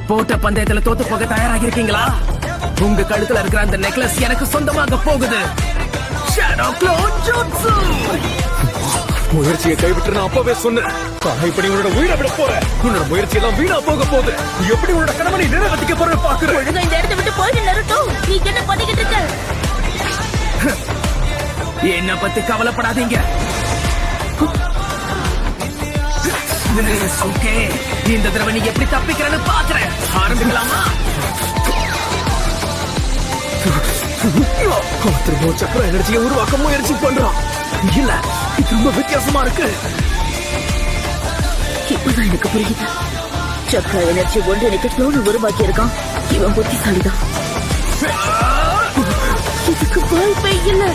போட்ட பந்தயத்துல தோத்து போக தயாராக இருக்கீங்களா? உங்க கழுத்துல இருக்கிற அந்த நெக்லஸ் எனக்கு சொந்தமாக போகுது. Shadow clone jutsu. முயற்சியை கைவிட்டு நான் அப்பவே சொன்னேன். இப்படி உன்னோட உயிரை விட போற. உன்னோட முயற்சி எல்லாம் வீணா போக போகுது. எப்படி உன்னோட கணவனை நிறைவேற்றிக்க போற பாக்குறேன். ஒழுங்கா இந்த இடத்தை விட்டு போயிடு நருட்டோ. நீ என்ன பண்ணிக்கிட்டு இருக்க? என்ன பத்தி கவலைப்படாதீங்க. ஓகே, இந்த தடவை நீ எப்படி தப்பிக்கிறன்னு பாக்குறேன். ஆரம்பிக்கலாமா? திரும்ப சக்கர எனர்ஜியை உருவாக்க முயற்சி பண்றான். இல்ல, இது ரொம்ப வித்தியாசமா இருக்கு. இப்பதான் எனக்கு புரியுது. சக்கர எனர்ஜி ஒன்றிணைக்க க்ளோன் உருவாக்கி இருக்கான். இவன் புத்திசாலிதான். இதுக்கு வாய்ப்பே இல்ல.